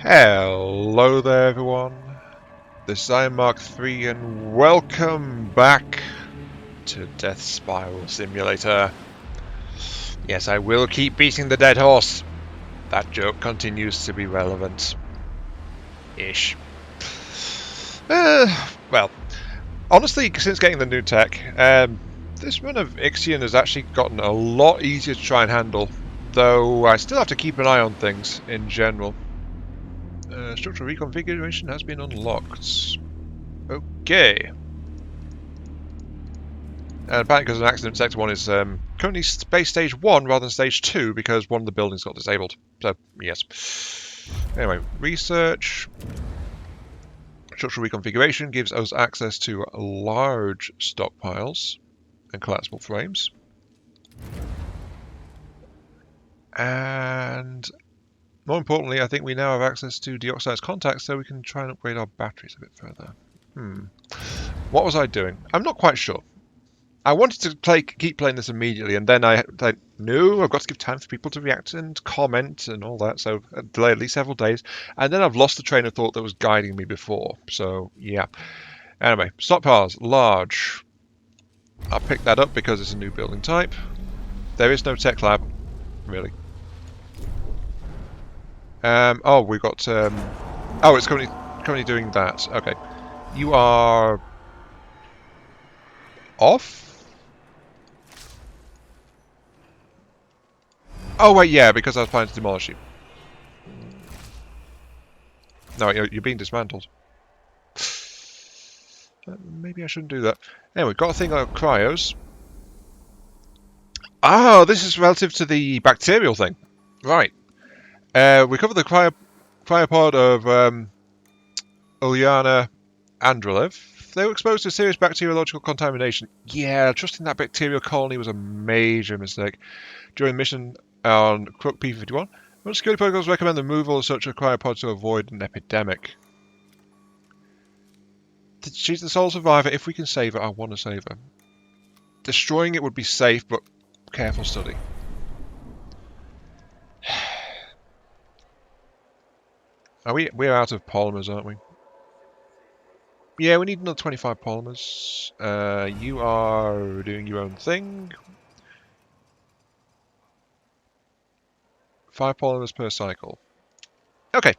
Hello there everyone, this is Iron Mark 3 and welcome back to Death Spiral Simulator. Yes, I will keep beating the dead horse. That joke continues to be relevant. Ish. Well, honestly, since getting the new tech, this run of Ixion has actually gotten a lot easier to try and handle, though I still have to keep an eye on things in general. Structural reconfiguration has been unlocked. Okay. And apparently because of an accident, Sector 1 is currently Space Stage 1 rather than Stage 2 because one of the buildings got disabled. So, yes. Anyway, research. Structural reconfiguration gives us access to large stockpiles and collapsible frames. And more importantly, I think we now have access to deoxidized contacts so we can try and upgrade our batteries a bit further. What was I doing? I'm not quite sure. I wanted to keep playing this immediately, and then I no, I've got to give time for people to react and comment and all that, so I delayed at least several days. And then I've lost the train of thought that was guiding me before, so yeah. Anyway, stockpiles, large. I'll pick that up because it's a new building type. There is no tech lab, really. Oh, we've got, oh, it's currently doing that. Okay. You are off? Oh, wait, yeah, because I was planning to demolish you. No, you're being dismantled. Maybe I shouldn't do that. Anyway, got a thing like cryos. Oh, this is relative to the bacterial thing. Right. We covered the cryopod of Ulyana Andrelev. They were exposed to serious bacteriological contamination. Yeah, trusting that bacterial colony was a major mistake. During the mission on Crook P-51, most security protocols recommend the removal of such a cryopod to avoid an epidemic. She's the sole survivor. If we can save her, I want to save her. Destroying it would be safe, but careful study. We're out of polymers, aren't we? Yeah, we need another 25 polymers. You are doing your own thing. 5 polymers per cycle. Okay.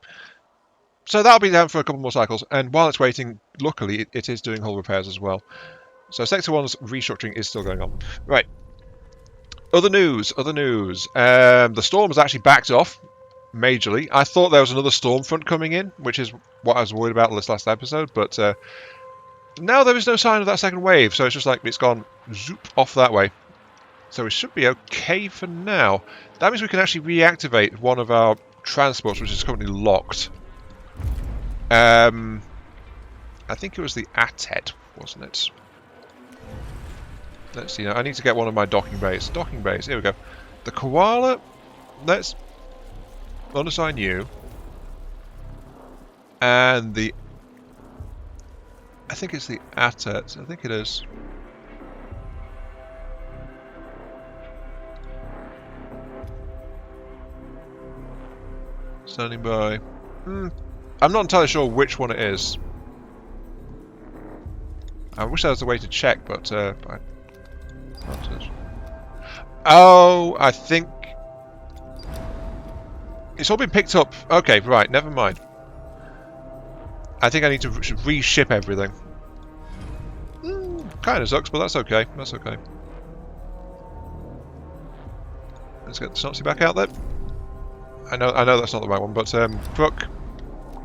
So that'll be down for a couple more cycles, and while it's waiting, luckily it is doing hull repairs as well. So Sector 1's restructuring is still going on. Right. Other news. The storm has actually backed off majorly. I thought there was another storm front coming in, which is what I was worried about this last episode, but now there is no sign of that second wave, so it's just like it's gone zoop off that way. So it should be okay for now. That means we can actually reactivate one of our transports, which is currently locked. I think it was the ATED, wasn't it? Let's see now. I need to get one of my docking bays. Docking bays, here we go. The koala, let's unassign you. And the... I think it's the ATED. I think it is. Standing by. I'm not entirely sure which one it is. I wish there was a way to check, but oh, I think it's all been picked up. Okay, right, never mind. I think I need to reship everything. Kind of sucks, but that's okay. That's okay. Let's get the Nazi back out there. I know that's not the right one, but Crook,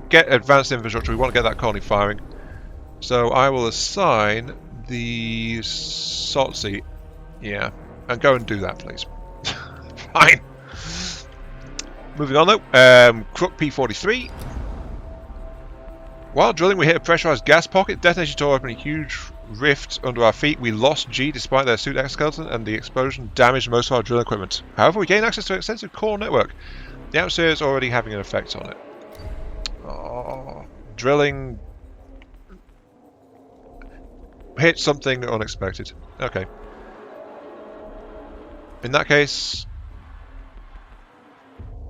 get advanced infrastructure. We want to get that colony firing. So I will assign the SOTC. Yeah, and go and do that, please. Fine. Moving on though, Crook P-43. While drilling, we hit a pressurized gas pocket. Detonation tore open a huge rift under our feet. We lost G despite their suit exoskeleton, and the explosion damaged most of our drill equipment. However, we gained access to an extensive core network. The atmosphere is already having an effect on it. Oh, drilling hit something unexpected. Okay. In that case,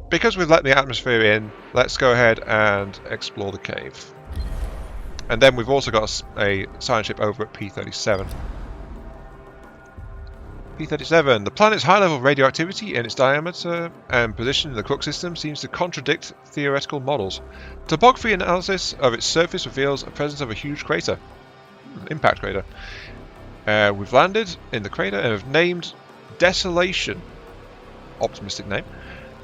because we've let the atmosphere in, let's go ahead and explore the cave. And then we've also got a science ship over at P37. P37. The planet's high level of radioactivity in its diameter and position in the Crook system seems to contradict theoretical models. Topography analysis of its surface reveals the presence of a huge crater. Impact crater. We've landed in the crater and have named Desolation. Optimistic name.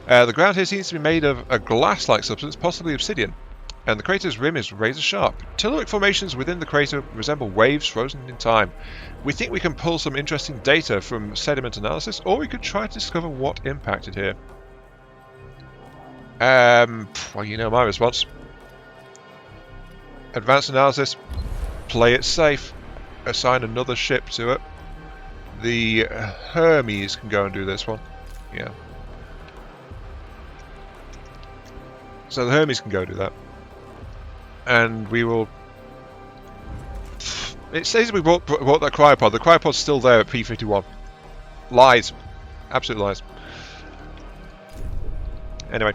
The ground here seems to be made of a glass-like substance, possibly obsidian, and the crater's rim is razor-sharp. Telluric formations within the crater resemble waves frozen in time. We think we can pull some interesting data from sediment analysis, or we could try to discover what impacted here. Well, you know my response. Advanced analysis, play it safe, assign another ship to it. The Hermes can go and do this one. Yeah. So the Hermes can go do that. And we will... It says we bought that cryopod. The cryopod's still there at P51. Lies. Absolute lies. Anyway.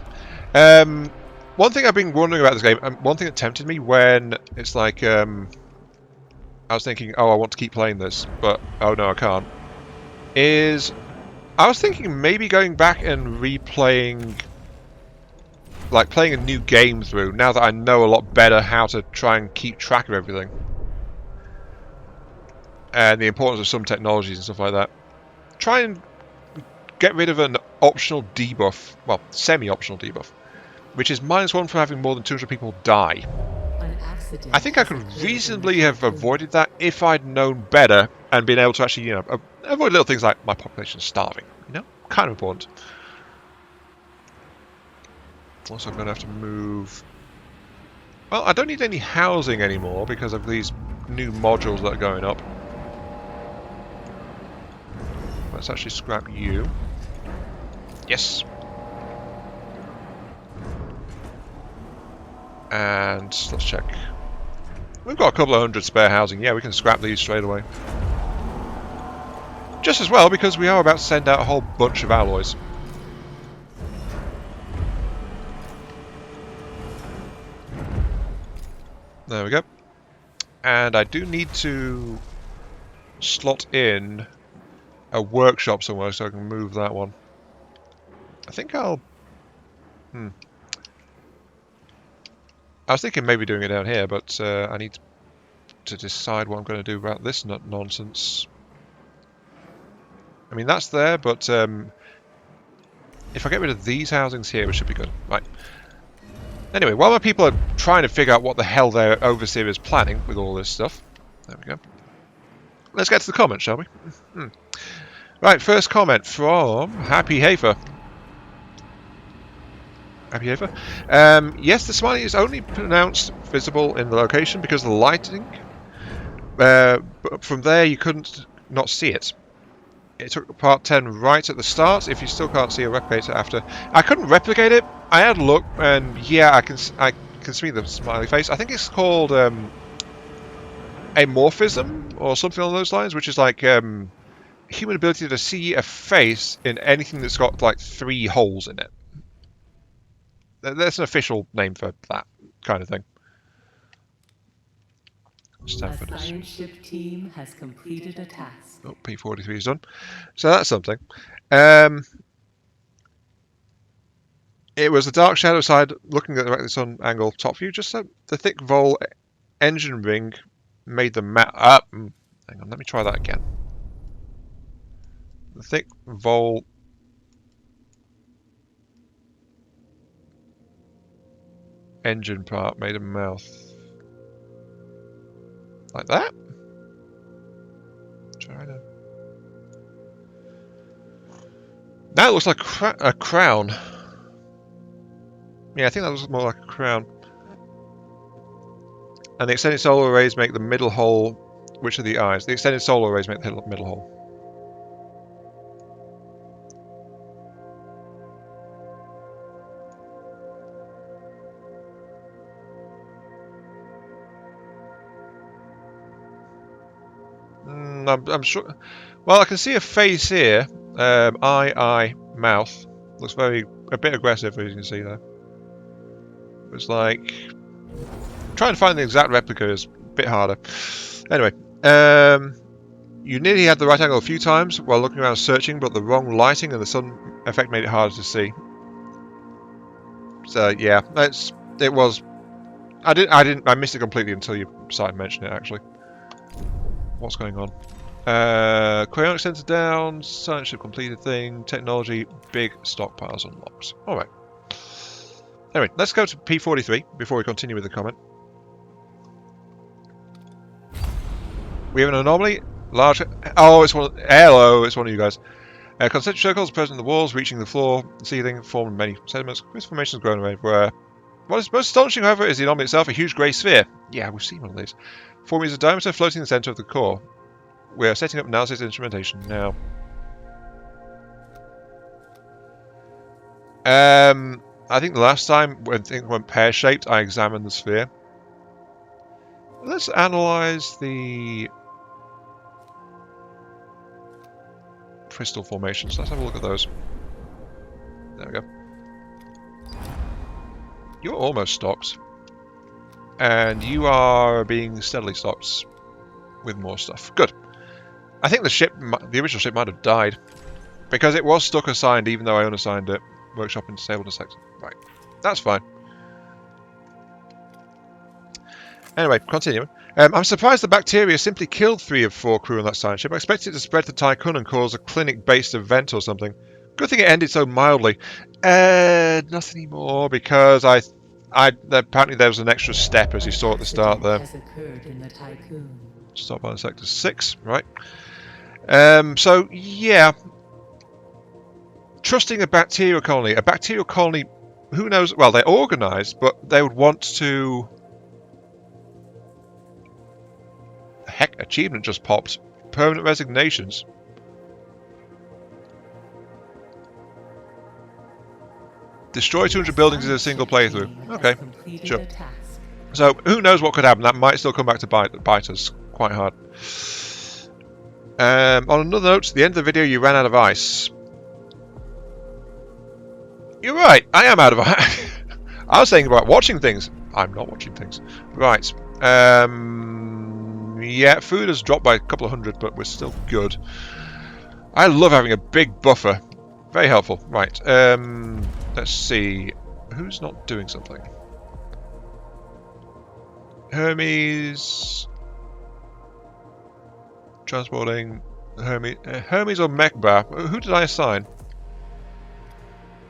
One thing I've been wondering about this game, one thing that tempted me when it's like... I was thinking, oh, I want to keep playing this, but oh no, I can't. Is... I was thinking maybe going back and replaying... Like playing a new game through, now that I know a lot better how to try and keep track of everything. And the importance of some technologies and stuff like that. Try and get rid of an optional debuff, well, semi-optional debuff, which is -1 for having more than 200 people die. I think I could reasonably have avoided that if I'd known better and been able to actually, you know, avoid little things like my population starving, you know? Kind of important. Also, I'm going to have to move... Well, I don't need any housing anymore because of these new modules that are going up. Let's actually scrap you. Yes! And let's check. We've got a couple of hundred spare housing. Yeah, we can scrap these straight away. Just as well, because we are about to send out a whole bunch of alloys. There we go. And I do need to slot in a workshop somewhere so I can move that one. I think I'll... I was thinking maybe doing it down here, but I need to decide what I'm going to do about this nonsense. I mean, that's there, but if I get rid of these housings here, it should be good. Right. Anyway, while my people are trying to figure out what the hell their overseer is planning with all this stuff, there we go. Let's get to the comments, shall we? Right, first comment from Happy Hafer. Happy Hafer? Yes, the smiley is only pronounced visible in the location because of the lighting. But from there, you couldn't not see it. It took part 10 right at the start. If you still can't see a replicator after, I couldn't replicate it. I had a look, and yeah, I can see the smiley face. I think it's called amorphism or something along those lines, which is like human ability to see a face in anything that's got like 3 holes in it. That's an official name for that kind of thing. A science ship team has completed a task. Oh, P43 is done. So that's something. It was the dark shadow side looking at the sun angle top view. Just so the thick vol engine ring made the map up. Hang on, let me try that again. The thick vol engine part made a mouth. Like that? Try to... That looks like a crown. Yeah, I think that looks more like a crown. And the extended solar arrays make the middle hole, which are the eyes. The extended solar arrays make the middle hole. I'm sure. Well, I can see a face here. Eye, mouth. Looks a bit aggressive, as you can see there. It's like trying to find the exact replica is a bit harder. Anyway, you nearly had the right angle a few times while looking around searching, but the wrong lighting and the sun effect made it harder to see. So yeah, it was. I missed it completely until you started mentioning it. Actually, what's going on? Cryonic Center down, science ship completed thing, technology, big stockpiles unlocked. Alright. Anyway, let's go to P43 before we continue with the comment. We have an anomaly. Large. Oh, it's one. Hello, it's one of you guys. Concentric circles present in the walls, reaching the floor, ceiling, formed many sediments. This formation has grown everywhere. What is most astonishing, however, is the anomaly itself, a huge grey sphere. Yeah, we've seen one of these. 4 meters diameter, floating in the center of the core. We are setting up analysis instrumentation now. I think the last time when things went pear-shaped, I examined the sphere. Let's analyze the crystal formations. Let's have a look at those. There we go. You're almost stocked. And you are being steadily stocked with more stuff. Good. I think the original ship might have died. Because it was stuck assigned, even though I unassigned it. Workshop and disabled a sector. Right. That's fine. Anyway, continuing. I'm surprised the bacteria simply killed 3 of 4 crew on that science ship. I expected it to spread to Tycoon and cause a clinic-based event or something. Good thing it ended so mildly. Not anymore, because apparently there was an extra step, as you saw at the start there. Stop on sector 6, right. So, yeah. Trusting a bacterial colony, who knows, well, they're organised, but they would want to... Heck, achievement just popped. Permanent resignations. Destroy 200 buildings in a single playthrough. Okay, sure. So, who knows what could happen. That might still come back to bite us quite hard. On another note, at the end of the video, you ran out of ice. You're right, I am out of ice. I was saying about watching things. I'm not watching things. Right. Yeah, food has dropped by a couple of hundred, but we're still good. I love having a big buffer. Very helpful. Right. Let's see. Who's not doing something? Hermes. Transporting. Hermes or Mechbar? Who did I assign?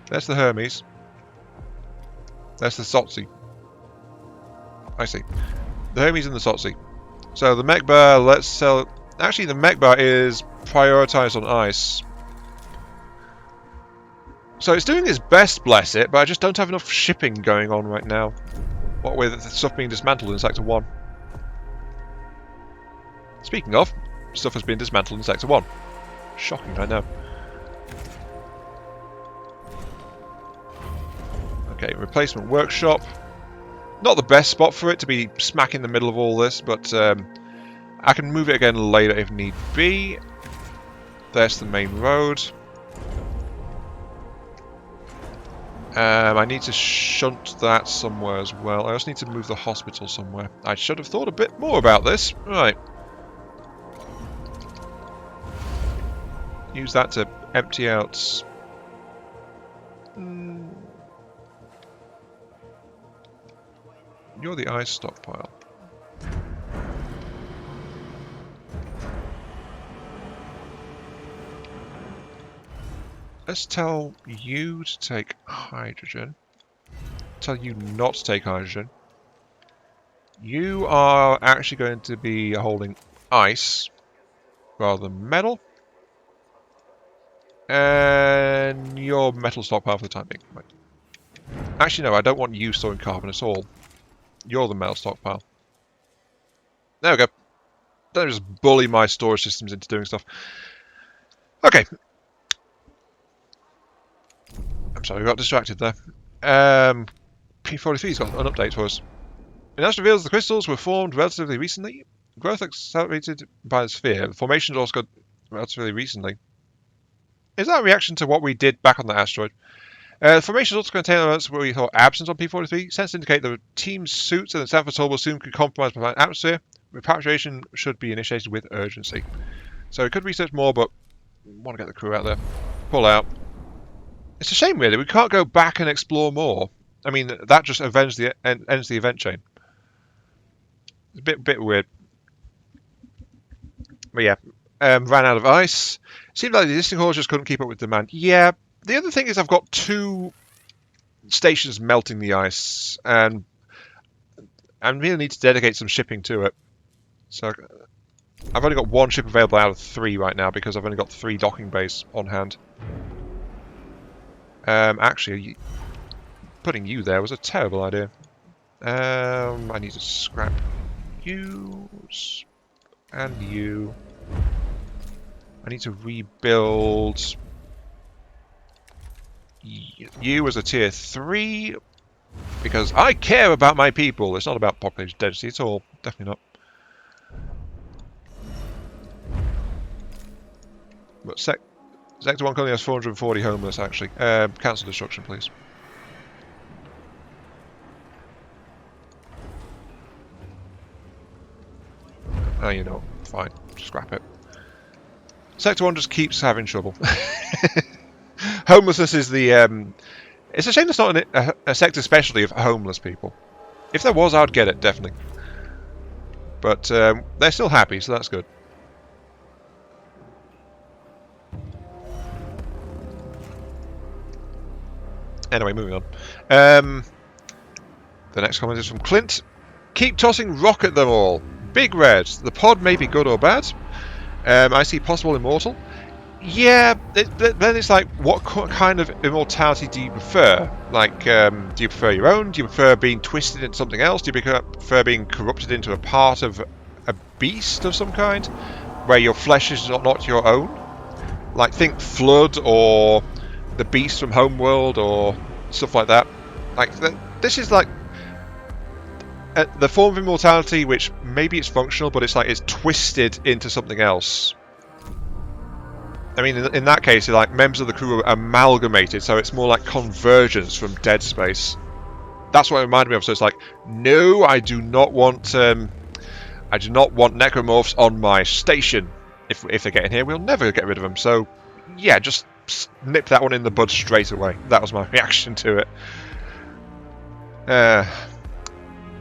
That's the Hermes. That's the Sotzi. I see. The Hermes and the Sotzi. So the Mechbar, let's sell... Actually, the Mechbar is prioritized on ice. So it's doing its best, bless it, but I just don't have enough shipping going on right now. What with the stuff being dismantled in Sector 1. Speaking of, stuff has been dismantled in Sector 1. Shocking, I know. Okay, replacement workshop. Not the best spot for it to be smack in the middle of all this, but I can move it again later if need be. There's the main road. I need to shunt that somewhere as well. I also need to move the hospital somewhere. I should have thought a bit more about this. Right. Use that to empty out... You're the ice stockpile. Let's tell you to take hydrogen. Tell you not to take hydrogen. You are actually going to be holding ice rather than metal. And your metal stockpile for the time being. Right. Actually, no, I don't want you storing carbon at all. You're the metal stockpile. There we go. Don't just bully my storage systems into doing stuff. Okay. I'm sorry, we got distracted there. P43's got an update for us. It now reveals the crystals were formed relatively recently. Growth accelerated by the sphere. The formations also got relatively recently. Is that a reaction to what we did back on the asteroid? Formations also contain elements where we thought absence on P43. Sense indicate the team's suits and the Sanford Soul will soon be compromised by an atmosphere. Repatriation should be initiated with urgency. So we could research more, but we want to get the crew out there. Pull out. It's a shame, really. We can't go back and explore more. I mean, that just ends the event chain. It's a bit weird. But yeah, ran out of ice. Seemed like the existing haulers just couldn't keep up with demand. Yeah, the other thing is I've got 2 stations melting the ice, and I really need to dedicate some shipping to it. So I've only got 1 ship available out of 3 right now because I've only got 3 docking bays on hand. Actually, putting you there was a terrible idea. I need to scrap you and you. I need to rebuild you as a tier 3 because I care about my people. It's not about population density at all. Definitely not. But Sector 1 currently has 440 homeless, actually. Cancel destruction, please. Oh, you know, fine. Scrap it. Sector 1 just keeps having trouble. Homelessness is the... It's a shame there's not a sector specialty of homeless people. If there was, I'd get it, definitely. But they're still happy, so that's good. Anyway, moving on. The next comment is from Clint. Keep tossing rock at them all. Big Red. The pod may be good or bad. I see possible immortal. Yeah, then it's like, what kind of immortality do you prefer? Like, do you prefer your own? Do you prefer being twisted into something else? Do you prefer being corrupted into a part of a beast of some kind? Where your flesh is not your own? Like, think Flood or the Beast from Homeworld or stuff like that. Like, this is like the form of immortality which maybe it's functional, but it's like it's twisted into something else. I mean, in that case, like members of the crew are amalgamated, so it's more like convergence from Dead Space. That's what it reminded me of. So it's like, no, I do not want necromorphs on my station. If they get in here, we'll never get rid of them. So, yeah, just nip that one in the bud straight away. That was my reaction to it.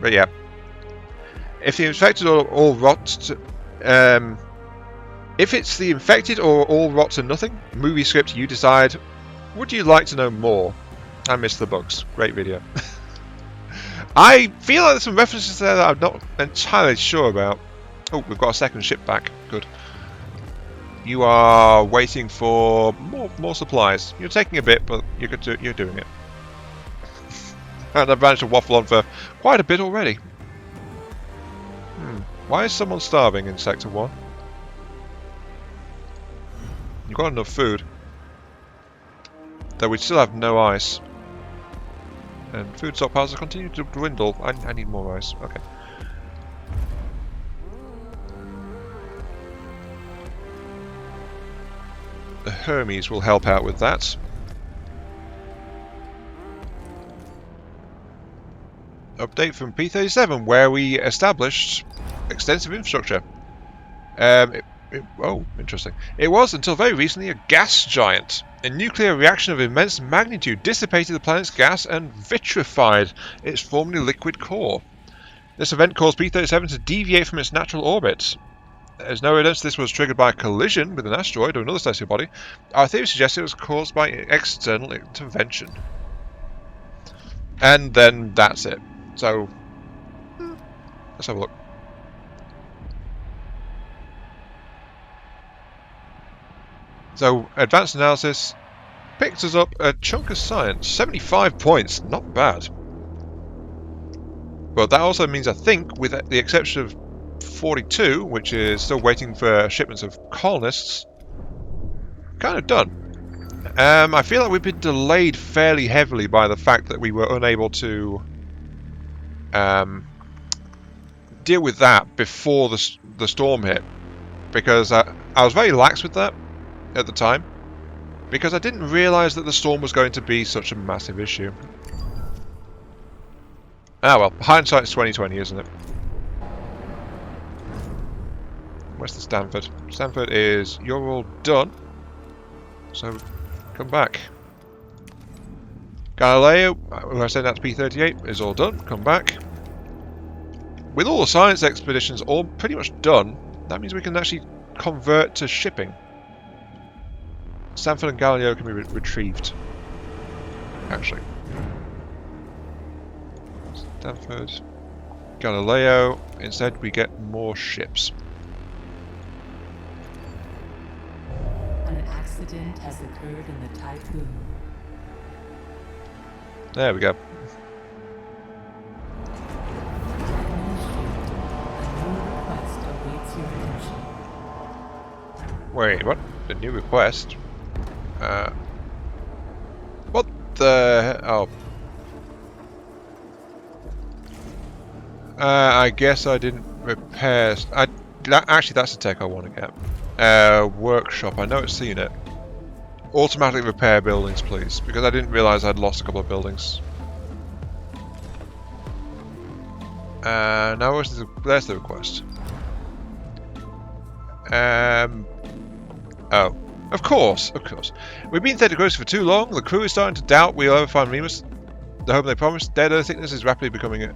But yeah, if the infected all rot, if it's the infected or all rot to nothing, movie script, you decide. Would you like to know more? I missed the bugs. Great video. I feel like there's some references there that I'm not entirely sure about. Oh, we've got a second ship back. Good. You are waiting for more supplies. You're taking a bit, but you're doing it. And I've managed to waffle on for quite a bit already. Why is someone starving in Sector 1? You've got enough food. Though we still have no ice. And food stockpiles are continuing to dwindle. I need more ice. Okay. The Hermes will help out with that. Update from P37, where we established extensive infrastructure. Oh, interesting. It was, until very recently, a gas giant. A nuclear reaction of immense magnitude dissipated the planet's gas and vitrified its formerly liquid core. This event caused P37 to deviate from its natural orbit. There's no evidence this was triggered by a collision with an asteroid or another celestial body. Our theory suggests it was caused by external intervention. And then that's it. So, let's have a look. So, advanced analysis picked us up a chunk of science. 75 points, not bad. But that also means, I think, with the exception of 42, which is still waiting for shipments of colonists, kind of done. I feel like we've been delayed fairly heavily by the fact that we were unable to deal with that before the storm hit, because I was very lax with that at the time. because I didn't realise that the storm was going to be such a massive issue. Ah well, hindsight's 20/20, isn't it? Where's the Stanford? Stanford is, you're all done, so come back. Galileo, who I sent out to P38, is all done, come back. With all the science expeditions all pretty much done, that means we can actually convert to shipping. Stanford and Galileo can be retrieved, actually. Stanford, Galileo, instead we get more ships. An accident has occurred in the Typhoon. There we go. Wait, what? The new request? What the... Oh. I guess I didn't repair... Actually, that's the tech I want to get. Workshop, I know it's seen it. Automatically repair buildings, please, because I didn't realise I'd lost a couple of buildings. Now there's the request. Oh, of course. We've been Theta Gross for too long. The crew is starting to doubt we'll ever find Remus. The home they promised. Dead Earth thickness is rapidly becoming an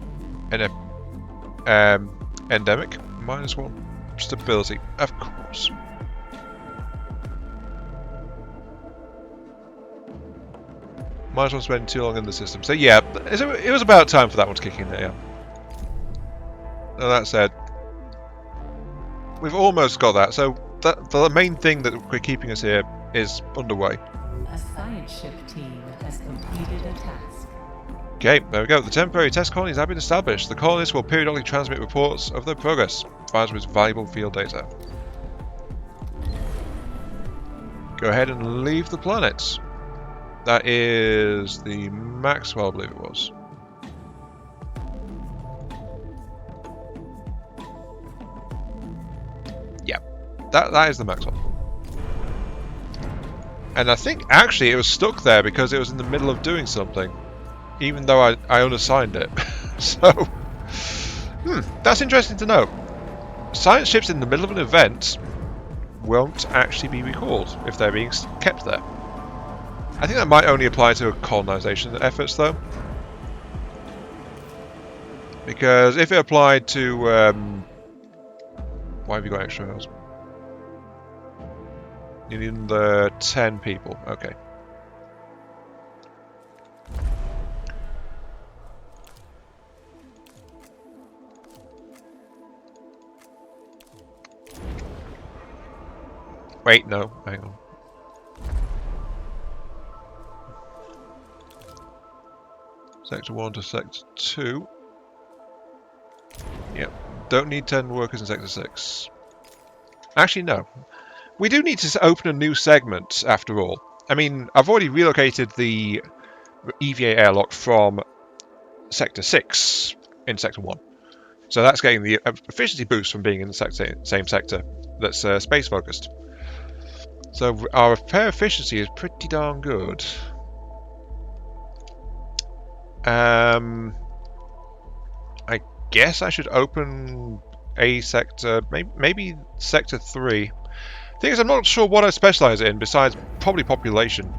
endemic. -1 stability, of course. -1 spending too long in the system. So yeah, it was about time for that one to kick in there. Yeah. Now that said, we've almost got that. So the main thing that we're keeping us here is underway. A science ship team has completed a task. Okay, there we go. The temporary test colony has now been established. The colonists will periodically transmit reports of their progress, provides with valuable field data. Go ahead and leave the planet. That is the Maxwell, I believe it was. Yeah, that is the Maxwell. And I think actually it was stuck there because it was in the middle of doing something, even though I unassigned it. So, that's interesting to know. Science ships in the middle of an event won't actually be recalled if they're being kept there. I think that might only apply to colonization efforts, though. Because if it applied to... why have you got extra hours? You need the 10 people. Okay. Wait, no. Hang on. Sector 1 to Sector 2. Yep. Don't need 10 workers in Sector 6. Actually, no. We do need to open a new segment, after all. I mean, I've already relocated the EVA airlock from Sector 6 in Sector 1. So that's getting the efficiency boost from being in the same sector that's space-focused. So our repair efficiency is pretty darn good. I guess I should open a sector, maybe Sector 3. Thing is, I'm not sure what I specialise in, besides probably population.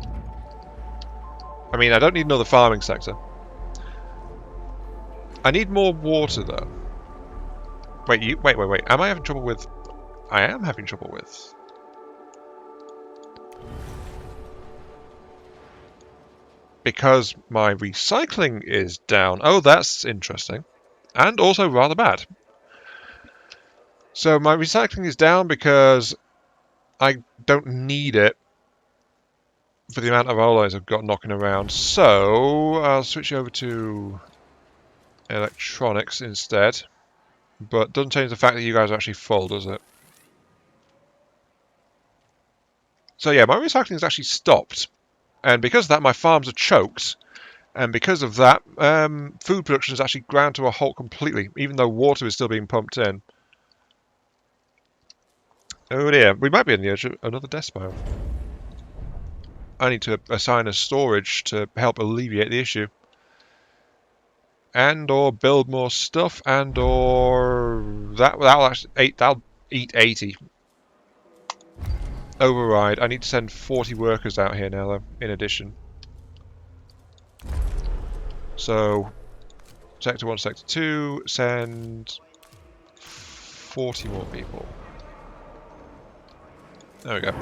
I mean, I don't need another farming sector. I need more water, though. Wait. Am I having trouble with... I am having trouble with... Because my recycling is down. Oh, that's interesting. And also rather bad. So my recycling is down because I don't need it for the amount of alloys I've got knocking around. So I'll switch over to electronics instead. But doesn't change the fact that you guys are actually full, does it? So yeah, my recycling has actually stopped. And because of that, my farms are choked. And because of that, food production has actually ground to a halt completely, even though water is still being pumped in. Oh dear, we might be on the edge of another death spiral. I need to assign a storage to help alleviate the issue. And or build more stuff, and or that'll eat 80. Override. I need to send 40 workers out here now, though, in addition. So, Sector 1, Sector 2, send 40 more people. There we go.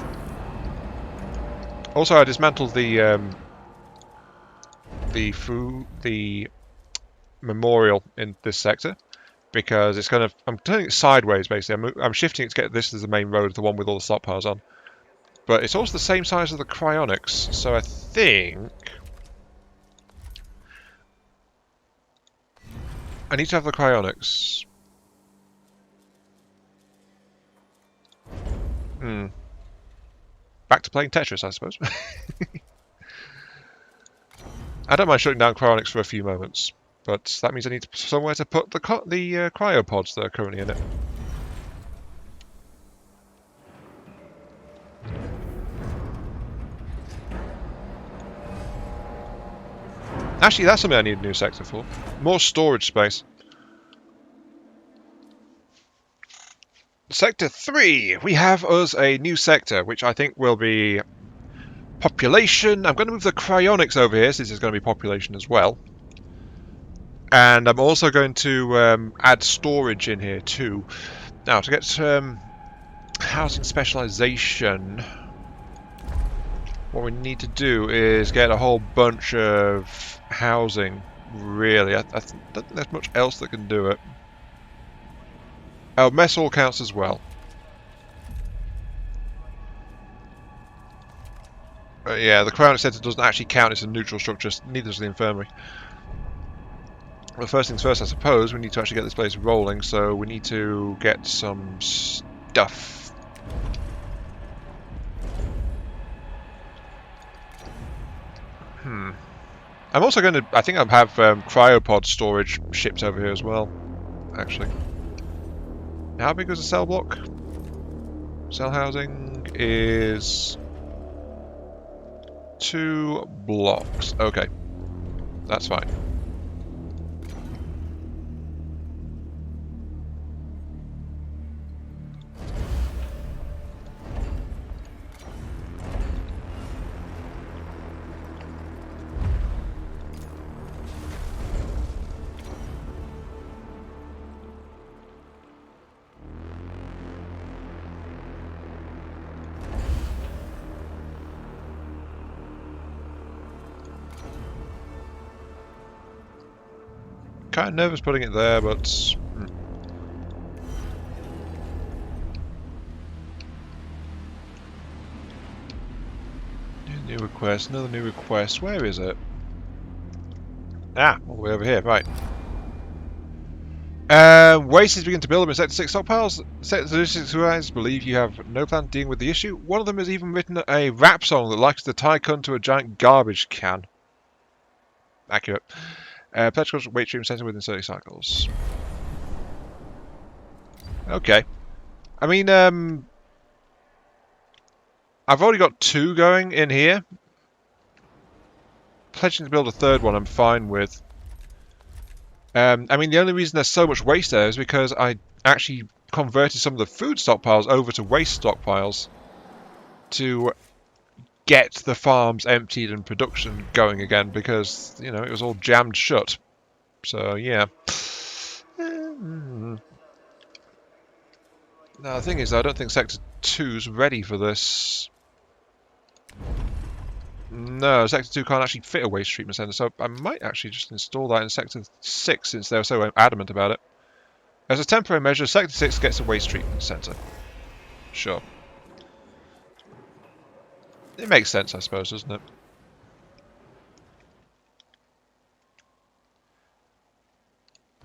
Also, I dismantled the memorial in this sector because it's kind of, I'm turning it sideways basically. I'm shifting it to get this as the main road, the one with all the stockpiles on. But it's also the same size as the cryonics, so I think I need to have the cryonics. Back to playing Tetris, I suppose. I don't mind shutting down cryonics for a few moments, but that means I need somewhere to put the cryopods that are currently in it. Actually, that's something I need a new sector for. More storage space. Sector 3! We have us a new sector, which I think will be population. I'm going to move the cryonics over here, since there's going to be population as well. And I'm also going to add storage in here too. Now, to get housing specialization, what we need to do is get a whole bunch of housing, really. I don't think there's much else that can do it. Oh, mess hall counts as well. Yeah, the Cryonic Centre doesn't actually count as a neutral structure, neither does the infirmary. Well, first things first, I suppose, we need to actually get this place rolling, so we need to get some stuff. I'm also going to, I think I'll have cryopod storage shipped over here as well, actually. How big is a cell block? Cell housing is 2 blocks. Okay, that's fine. Kind of nervous putting it there, but new request, another new request. Where is it? Ah, all the way over here. Right. Wastes begin to build up in Sector 6 stockpiles. Sector 6 guys believe you have no plan dealing with the issue. One of them has even written a rap song that likes to tie cunt to a giant garbage can. Accurate. Petrol's weight stream center within 30 cycles. Okay. I mean, I've already got 2 going in here. Pledging to build a 3rd one I'm fine with. I mean, the only reason there's so much waste there is because I actually converted some of the food stockpiles over to waste stockpiles to get the farms emptied and production going again, because, you know, it was all jammed shut. So, yeah. Now, the thing is, I don't think Sector 2's ready for this. No, Sector 2 can't actually fit a waste treatment centre, so I might actually just install that in Sector 6 since they were so adamant about it. As a temporary measure, Sector 6 gets a waste treatment centre. Sure. It makes sense, I suppose, doesn't it?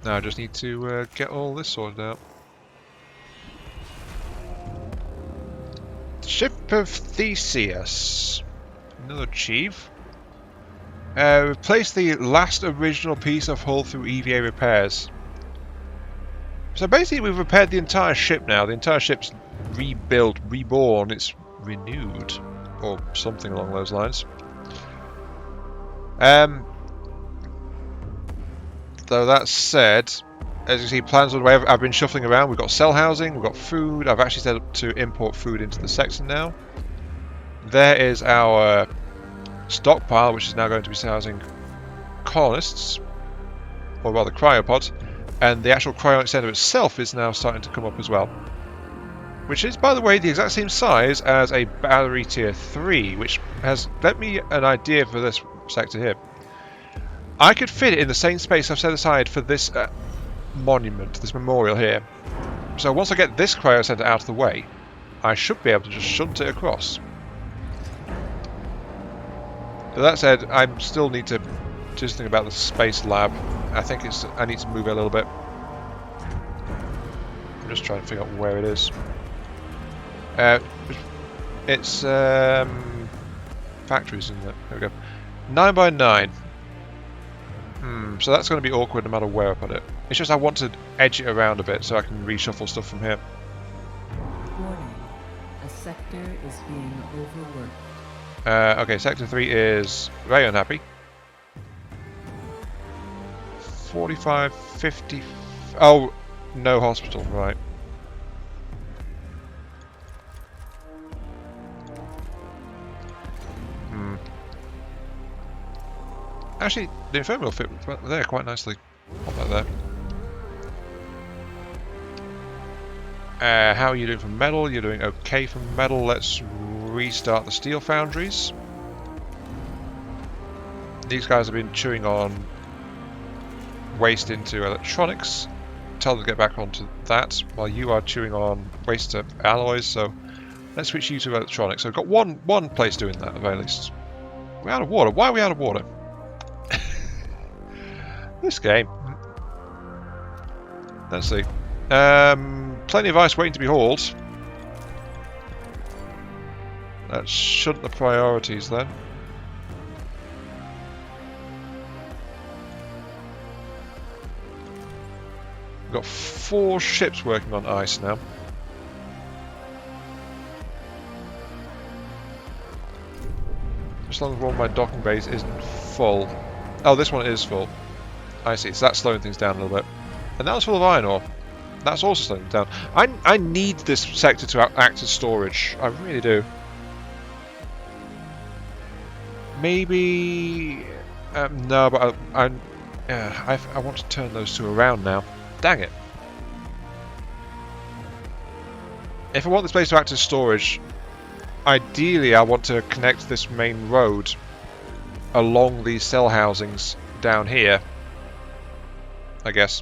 Now I just need to get all this sorted out. Ship of Theseus. Another chief. Replace the last original piece of hull through EVA repairs. So basically we've repaired the entire ship now. The entire ship's rebuilt, reborn, it's renewed. or something along those lines. Though that said, as you see, plans on the way. I've been shuffling around. We've got cell housing, we've got food. I've actually set up to import food into the section now. There is our stockpile, which is now going to be housing colonists, or rather cryopods, and the actual cryonic center itself is now starting to come up as well. Which is, by the way, the exact same size as a battery tier 3, which has led me an idea for this sector here. I could fit it in the same space I've set aside for this monument, this memorial here. So once I get this cryo center out of the way, I should be able to just shunt it across. But that said, I still need to do something about the space lab. I think I need to move it a little bit. I'm just trying to figure out where it is. It's factories, isn't it? There we go. 9 by 9. So that's going to be awkward no matter where I put it. It's just I want to edge it around a bit so I can reshuffle stuff from here. Warning. A sector is being overworked. Okay, Sector 3 is very unhappy. 45, 50... Oh, no hospital, right. Actually, the infirmary will fit there quite nicely. Pop that there. How are you doing for metal? You're doing okay for metal. Let's restart the steel foundries. These guys have been chewing on waste into electronics. Tell them to get back onto that, while you are chewing on waste to alloys, so let's switch you to electronics. So we've got one place doing that, at the very least. We're out of water. Why are we out of water? This game. Let's see. Plenty of ice waiting to be hauled. That shouldn't the priorities then. We've got 4 ships working on ice now. As long as one of my docking bays isn't full. Oh, this one is full. I see, so that's slowing things down a little bit. And that was full of iron ore. That's also slowing it down. I need this sector to act as storage. I really do. Maybe... no, but I want to turn those two around now. Dang it. If I want this place to act as storage, ideally I want to connect this main road along these cell housings down here, I guess.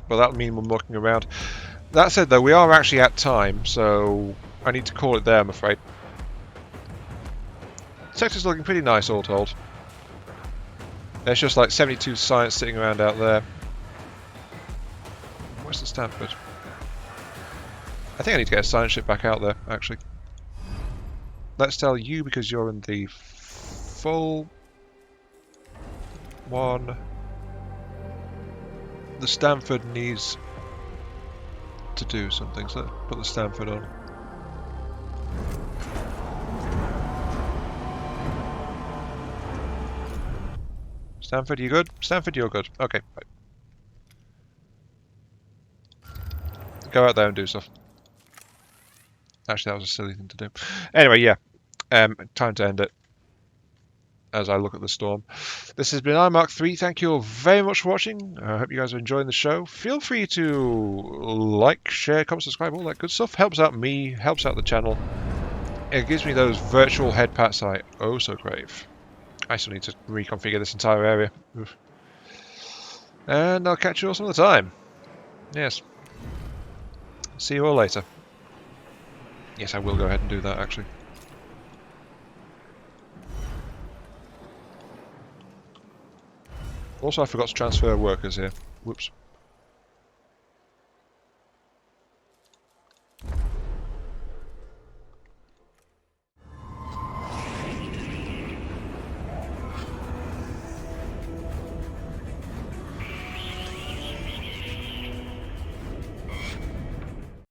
But that'll mean we're mucking around. That said though, we are actually at time, so I need to call it there, I'm afraid. Sector's looking pretty nice all told. There's just like 72 science sitting around out there. Where's the Stanford? I think I need to get a science ship back out there, actually. Let's tell you, because you're in the full one. The Stanford needs to do something, so put the Stanford on. Stanford, you good? Stanford, you're good. Okay, right. Go out there and do stuff. Actually, that was a silly thing to do. Anyway, yeah. Time to end it. As I look at the storm. This has been iMark3. Thank you all very much for watching. I hope you guys are enjoying the show. Feel free to like, share, comment, subscribe, all that good stuff. Helps out me, helps out the channel. It gives me those virtual head pats I oh so crave. I still need to reconfigure this entire area. Oof. And I'll catch you all some other time. Yes. See you all later. Yes, I will go ahead and do that, actually. Also, I forgot to transfer workers here. Whoops.